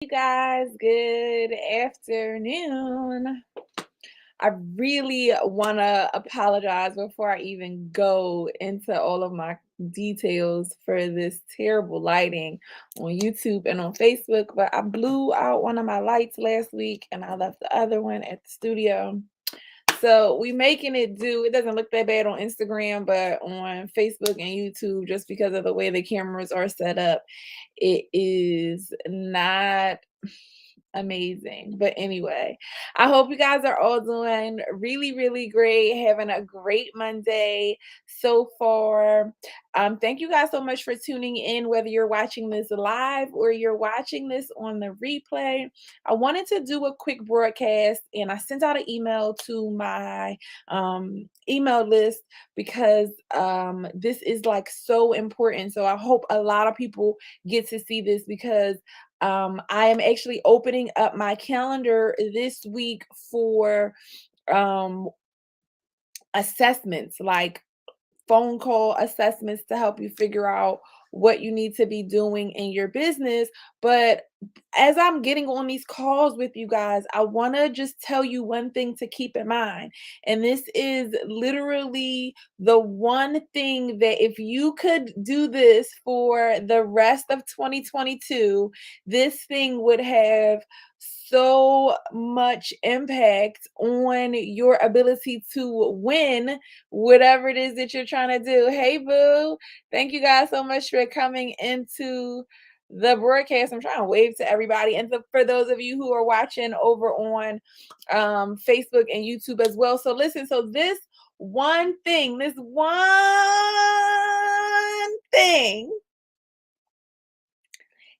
You guys, good afternoon. I really want to apologize before I even go into all of my details for this terrible lighting on YouTube and on Facebook, but I blew out one of my lights last week and I left the other one at the studio. So we making it do. It doesn't look that bad on Instagram, but on Facebook and YouTube, just because of the way the cameras are set up, it is not amazing. But anyway, I hope you guys are all doing really, really great, having a great Monday so far. Thank you guys so much for tuning in, whether you're watching this live or you're watching this on the replay. I wanted to do a quick broadcast and I sent out an email to my email list because this is like so important. So I hope a lot of people get to see this because I am actually opening up my calendar this week for um, assessments, like phone call assessments to help you figure out what you need to be doing in your business. But as I'm getting on these calls with you guys, I want to just tell you one thing to keep in mind. And this is literally the one thing that if you could do this for the rest of 2022, this thing would have so much impact on your ability to win whatever it is that you're trying to do. Hey, boo. Thank you guys so much for coming into the broadcast. I'm trying to wave to everybody. And for those of you who are watching over on Facebook and YouTube as well. So listen, so this one thing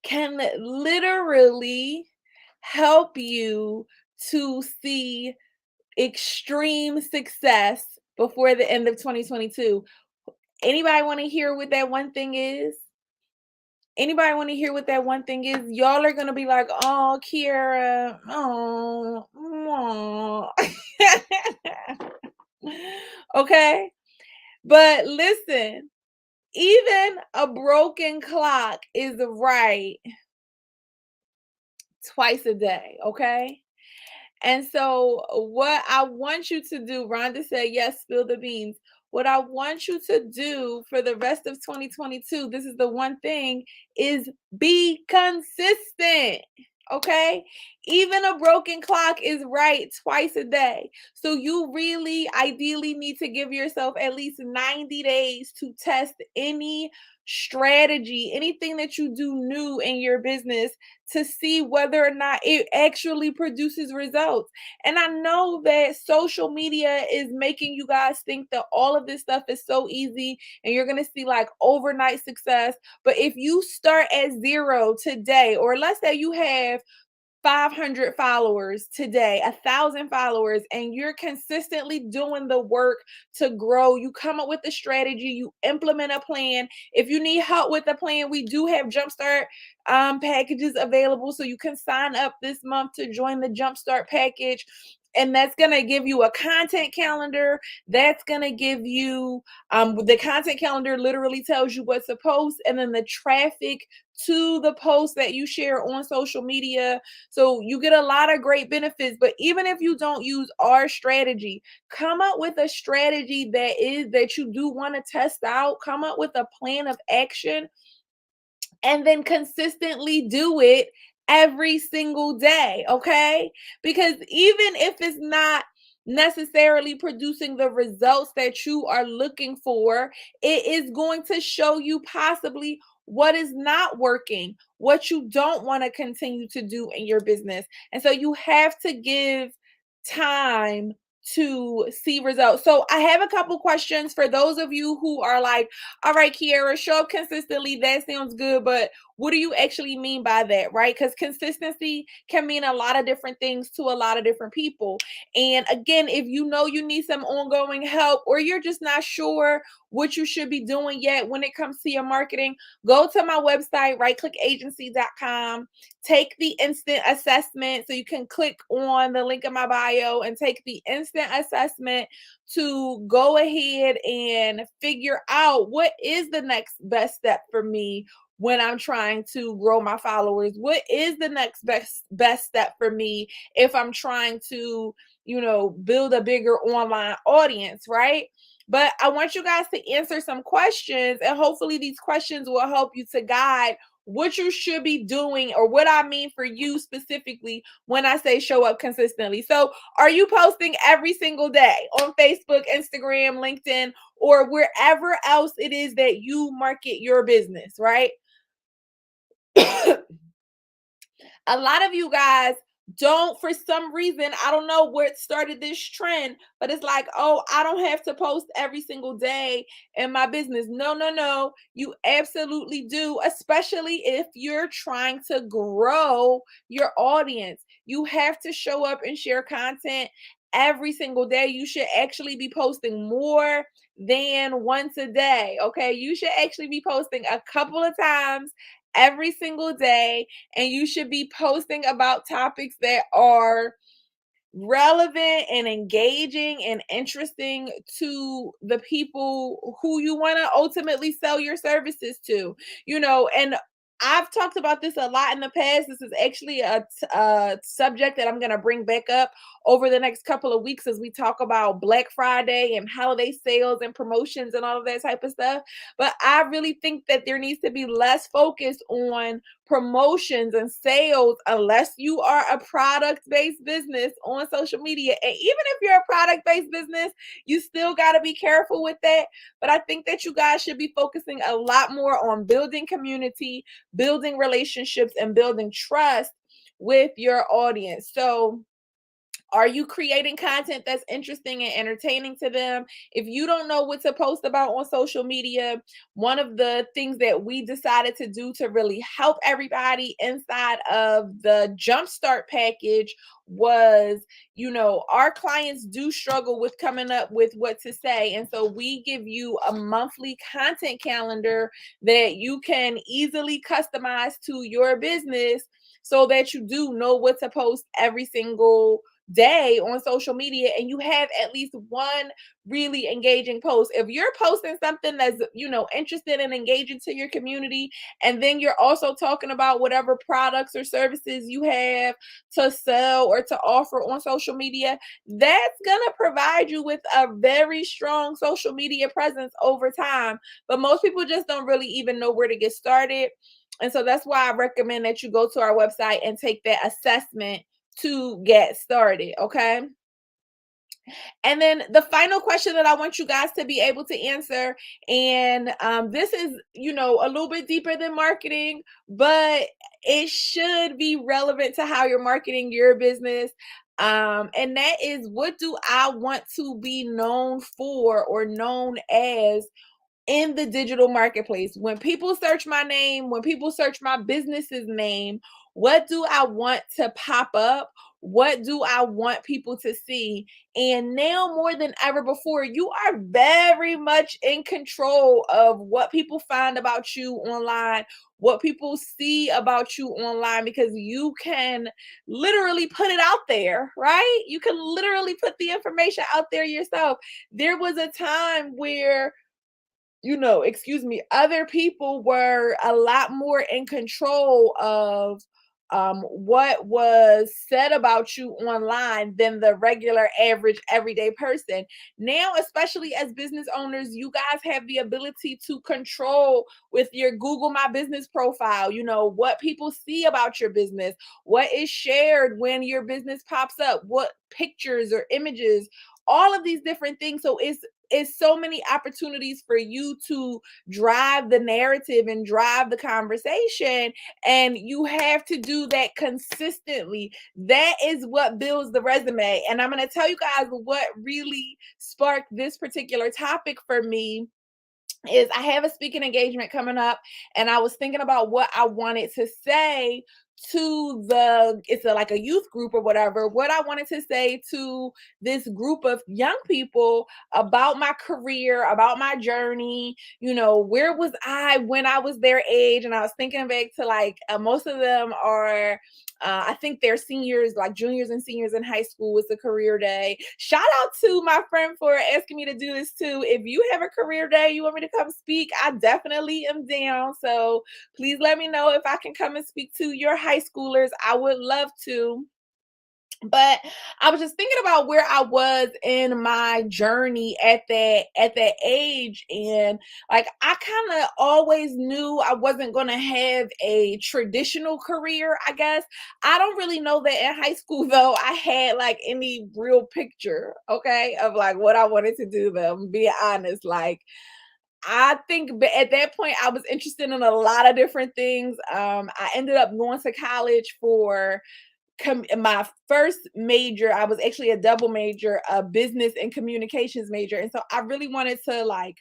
can literally help you to see extreme success before the end of 2022. Anybody want to hear what that one thing is? Anybody want to hear what that one thing is? Y'all are gonna be like, "Oh, Kiara, oh." Okay, but listen, even a broken clock is right twice a day. Okay. And so, what I want you to do, Rhonda said, yes, spill the beans. What I want you to do for the rest of 2022, this is the one thing, is be consistent. Okay. Even a broken clock is right twice a day. So, you really ideally need to give yourself at least 90 days to test any strategy, anything that you do new in your business to see whether or not it actually produces results. And I know that social media is making you guys think that all of this stuff is so easy and you're going to see like overnight success. But if you start at zero today, or let's say you have 500 followers today, 1,000 followers, and you're consistently doing the work to grow. You come up with a strategy, you implement a plan. If you need help with the plan, we do have Jumpstart packages available. So you can sign up this month to join the Jumpstart package. And that's going to give you a content calendar. That's going to give you the content calendar literally tells you what to post, and then the traffic to the posts that you share on social media. So you get a lot of great benefits. But even if you don't use our strategy, come up with a strategy that you do want to test out. Come up with a plan of action and then consistently do it every single day. Okay. Because even if it's not necessarily producing the results that you are looking for, it is going to show you possibly what is not working, what you don't want to continue to do in your business. And so you have to give time to see results. So I have a couple questions for those of you who are like, all right, Kiara, show up consistently. That sounds good, but what do you actually mean by that, right? Because consistency can mean a lot of different things to a lot of different people. And again, if you know you need some ongoing help or you're just not sure what you should be doing yet when it comes to your marketing, go to my website, rightclickagency.com. Take the instant assessment. So you can click on the link in my bio and take the instant assessment to go ahead and figure out what is the next best step for me. when I'm trying to grow my followers? What is the next best step for me if I'm trying to, build a bigger online audience, right? But I want you guys to answer some questions, and hopefully these questions will help you to guide what you should be doing, or what I mean for you specifically when I say show up consistently. So, are you posting every single day on Facebook, Instagram, LinkedIn, or wherever else it is that you market your business, right? A lot of you guys don't, for some reason, I don't know where it started this trend, but it's like, oh, I don't have to post every single day in my business. No, no, no. You absolutely do, especially if you're trying to grow your audience. You have to show up and share content every single day. You should actually be posting more than once a day. Okay. You should actually be posting a couple of times every single day, and you should be posting about topics that are relevant and engaging and interesting to the people who you want to ultimately sell your services to. And I've talked about this a lot in the past. This is actually a subject that I'm going to bring back up over the next couple of weeks as we talk about Black Friday and holiday sales and promotions and all of that type of stuff. But I really think that there needs to be less focus on promotions and sales unless you are a product-based business on social media. And even if you're a product-based business, you still got to be careful with that. But I think that you guys should be focusing a lot more on building community, building relationships, and building trust with your audience. So, are you creating content that's interesting and entertaining to them? If you don't know what to post about on social media, one of the things that we decided to do to really help everybody inside of the Jumpstart package was, our clients do struggle with coming up with what to say. And so we give you a monthly content calendar that you can easily customize to your business so that you do know what to post every single day on social media, and you have at least one really engaging post. If you're posting something that's interested and engaging to your community, and then you're also talking about whatever products or services you have to sell or to offer on social media, that's gonna provide you with a very strong social media presence over time. But most people just don't really even know where to get started, and so that's why I recommend that you go to our website and take that assessment to get started. Okay. And then the final question that I want you guys to be able to answer, and this is, a little bit deeper than marketing, but it should be relevant to how you're marketing your business. And that is, what do I want to be known for or known as in the digital marketplace? When people search my name, when people search my business's name, what do I want to pop up? What do I want people to see? And now more than ever before, you are very much in control of what people find about you online, what people see about you online, because you can literally put it out there, right? You can literally put the information out there yourself. There was a time where, other people were a lot more in control of what was said about you online than the regular, average, everyday person. Now, especially as business owners, you guys have the ability to control with your Google My Business profile, what people see about your business, what is shared when your business pops up, what pictures or images, all of these different things. So it's so many opportunities for you to drive the narrative and drive the conversation, and you have to do that consistently. That is what builds the resume. And I'm going to tell you guys what really sparked this particular topic for me is I have a speaking engagement coming up, and I was thinking about what I wanted to say to like a youth group or whatever, what I wanted to say to this group of young people about my career, about my journey. Where was I when I was their age? And I was thinking back to, like, most of them are I think they're seniors, like juniors and seniors in high school. It's a career day. Shout out to my friend for asking me to do this too. If you have a career day, you want me to come speak, I definitely am down. So please let me know if I can come and speak to your high schoolers. I would love to. But I was just thinking about where I was in my journey at that age, and like I kind of always knew I wasn't going to have a traditional career, I guess. I don't really know that in high school though I had like any real picture, okay, of like what I wanted to do though. I'm being honest, like I think at that point I was interested in a lot of different things. I ended up going to college for my first major. I was actually a double major, a business and communications major, and so I really wanted to like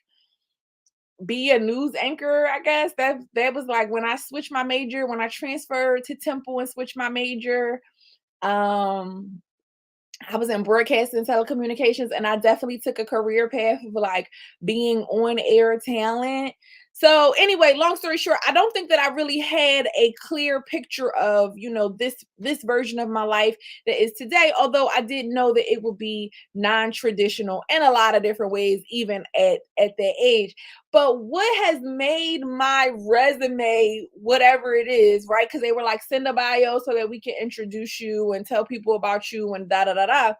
be a news anchor. I guess that was like when I switched my major, when I transferred to Temple and switched my major. um I was in broadcasting telecommunications, and I definitely took a career path of like being on air talent. So anyway, long story short, I don't think that I really had a clear picture of, this version of my life that is today, although I did know that it would be non-traditional in a lot of different ways, even at that age. But what has made my resume whatever it is, right? Because they were like, send a bio so that we can introduce you and tell people about you and da da da da.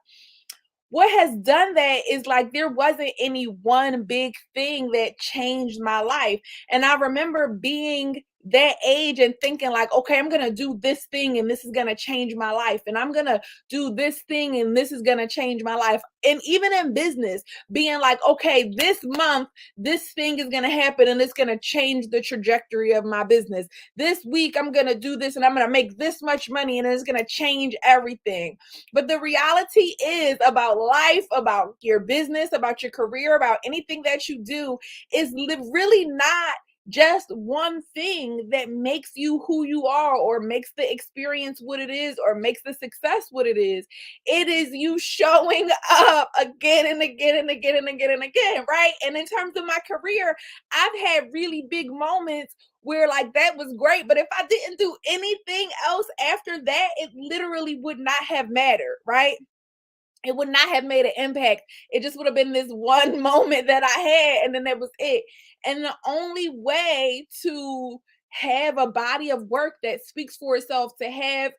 What has done that is like there wasn't any one big thing that changed my life. And I remember being that age and thinking like, okay, I'm going to do this thing and this is going to change my life, and I'm going to do this thing and this is going to change my life. And even in business, being like, okay, this month this thing is going to happen and it's going to change the trajectory of my business. This week I'm going to do this and I'm going to make this much money and it's going to change everything. But the reality is about life, about your business, about your career, about anything that you do is really not just one thing that makes you who you are or makes the experience what it is or makes the success what it is. It is you showing up again and again and again and again and again, right? And in terms of my career, I've had really big moments where like that was great, but if I didn't do anything else after that, it literally would not have mattered, right? It would not have made an impact. It just would have been this one moment that I had, and then that was it. And the only way to have a body of work that speaks for itself, to have,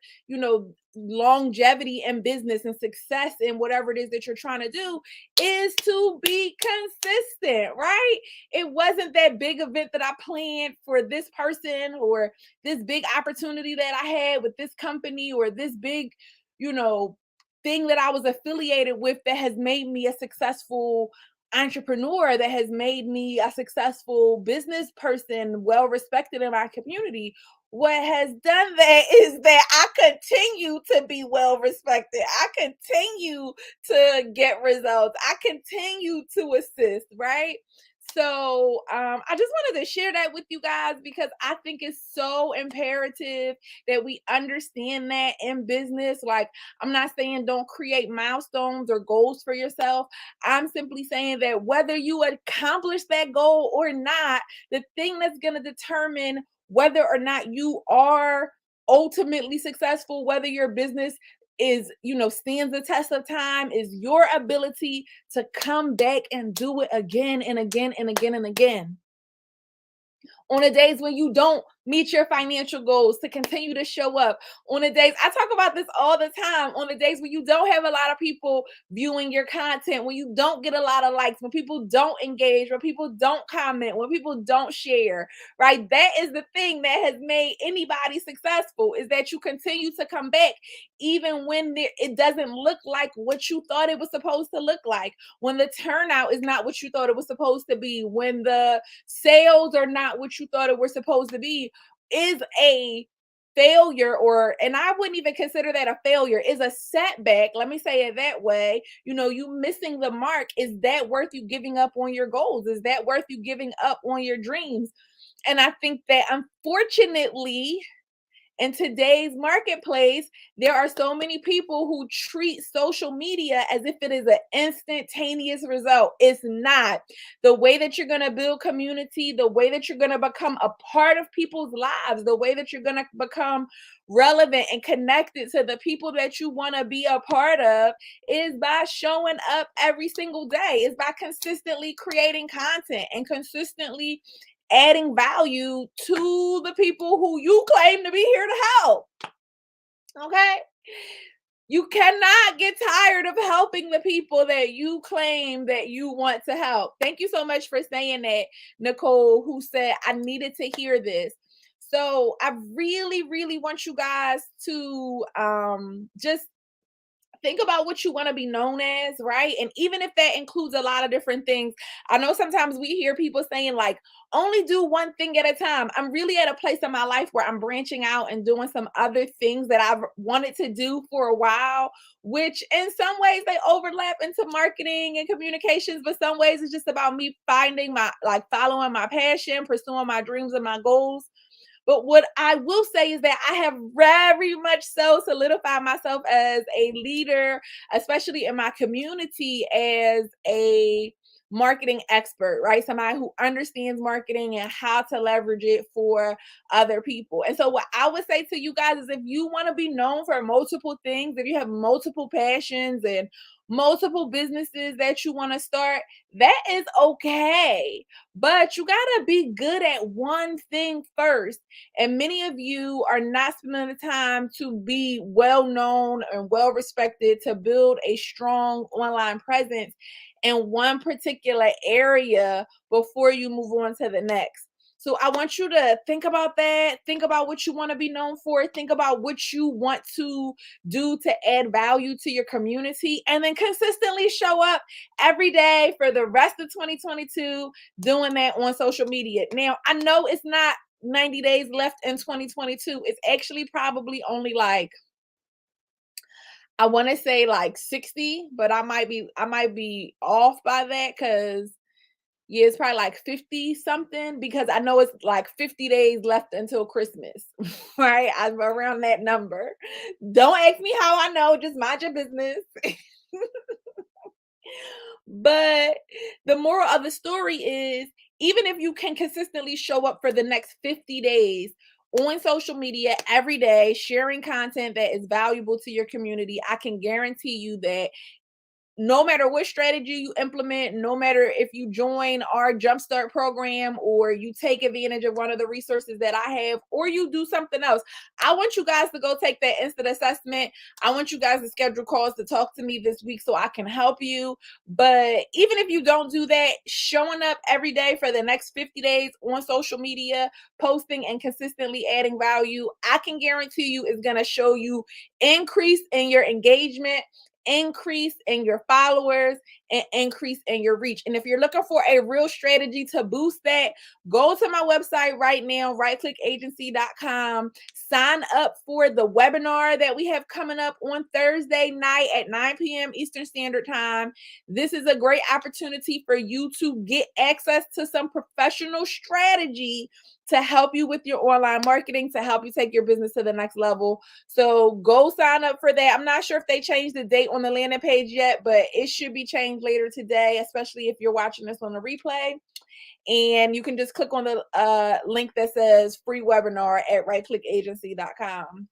longevity in business and success in whatever it is that you're trying to do, is to be consistent, right? It wasn't that big event that I planned for this person, or this big opportunity that I had with this company, or this big, you know, thing that I was affiliated with that has made me a successful entrepreneur, that has made me a successful business person, well respected in my community. What has done that is that I continue to be well respected. I continue to get results. I continue to assist, right? So I just wanted to share that with you guys because I think it's so imperative that we understand that in business. Like, I'm not saying don't create milestones or goals for yourself. I'm simply saying that whether you accomplish that goal or not, the thing that's going to determine whether or not you are ultimately successful, whether your business is, stands the test of time, is your ability to come back and do it again and again and again and again on the days when you don't meet your financial goals, to continue to show up on the days. I talk about this all the time, on the days when you don't have a lot of people viewing your content, when you don't get a lot of likes, when people don't engage, when people don't comment, when people don't share, right? That is the thing that has made anybody successful, is that you continue to come back even when it doesn't look like what you thought it was supposed to look like, when the turnout is not what you thought it was supposed to be, when the sales are not what you thought it were supposed to be. Is a failure, or, and I wouldn't even consider that a failure, is a setback, let me say it that way. You missing the mark, is that worth you giving up on your goals? Is that worth you giving up on your dreams? And I think that, unfortunately, In today's marketplace, there are so many people who treat social media as if it is an instantaneous result. It's not. The way that you're going to build community, the way that you're going to become a part of people's lives, the way that you're going to become relevant and connected to the people that you want to be a part of is by showing up every single day, is by consistently creating content and consistently adding value to the people who you claim to be here to help. Okay? You cannot get tired of helping the people that you claim that you want to help. Thank you so much for saying that, Nicole, who said, I needed to hear this. So I really, really want you guys to just think about what you want to be known as, right? And even if that includes a lot of different things, I know sometimes we hear people saying, like, only do one thing at a time. I'm really at a place in my life where I'm branching out and doing some other things that I've wanted to do for a while, which in some ways they overlap into marketing and communications, but some ways it's just about me finding my, like, following my passion, pursuing my dreams and my goals. But what I will say is that I have very much so solidified myself as a leader, especially in my community, as a marketing expert, right? Somebody who understands marketing and how to leverage it for other people. And so, what I would say to you guys is if you want to be known for multiple things, if you have multiple passions and multiple businesses that you want to start, that is okay. But you got to be good at one thing first. And many of you are not spending the time to be well known and well respected to build a strong online presence in one particular area before you move on to the next. So I want you to think about that. Think about what you want to be known for. Think about what you want to do to add value to your community, and then consistently show up every day for the rest of 2022 doing that on social media. Now, I know it's not 90 days left in 2022. It's actually probably only like, I want to say like 60, but I might be off by that, cuz yeah, it's probably like 50 something, because I know it's like 50 days left until Christmas, right? I'm around that number. Don't ask me how I know, just mind your business. But the moral of the story is, even if you can consistently show up for the next 50 days on social media every day, sharing content that is valuable to your community, I can guarantee you that no matter what strategy you implement, no matter if you join our Jumpstart program or you take advantage of one of the resources that I have, or you do something else, I want you guys to go take that instant assessment. I want you guys to schedule calls to talk to me this week so I can help you. But even if you don't do that, showing up every day for the next 50 days on social media, posting and consistently adding value, I can guarantee you is going to show you increase in your engagement, increase in your followers, and increase in your reach. And if you're looking for a real strategy to boost that, go to my website right now, rightclickagency.com. Sign up for the webinar that we have coming up on Thursday night at 9 p.m. Eastern Standard Time. This is a great opportunity for you to get access to some professional strategy to help you with your online marketing, to help you take your business to the next level. So go sign up for that. I'm not sure if they changed the date on the landing page yet, but it should be changed later today, especially if you're watching this on the replay. And you can just click on the link that says free webinar at rightclickagency.com.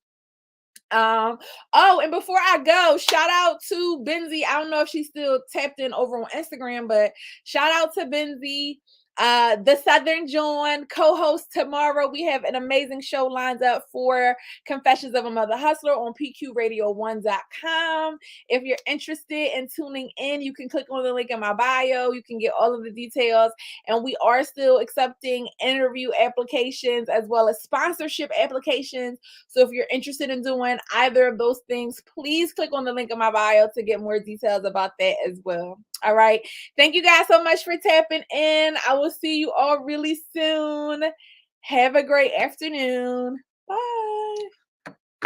Oh, and before I go, shout out to Benzie. I don't know if she's still tapped in over on Instagram, but shout out to Benzie. The Southern John co-host tomorrow. We have an amazing show lined up for Confessions of a Mother Hustler on pqradio1.com. If you're interested in tuning in, you can click on the link in my bio. You can get all of the details. And we are still accepting interview applications as well as sponsorship applications. So if you're interested in doing either of those things, please click on the link in my bio to get more details about that as well. All right. Thank you guys so much for tapping in. I will see you all really soon. Have a great afternoon. Bye.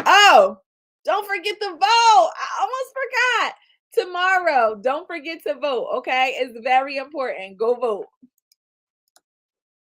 Oh, don't forget to vote. I almost forgot. Tomorrow, don't forget to vote. Okay. It's very important. Go vote.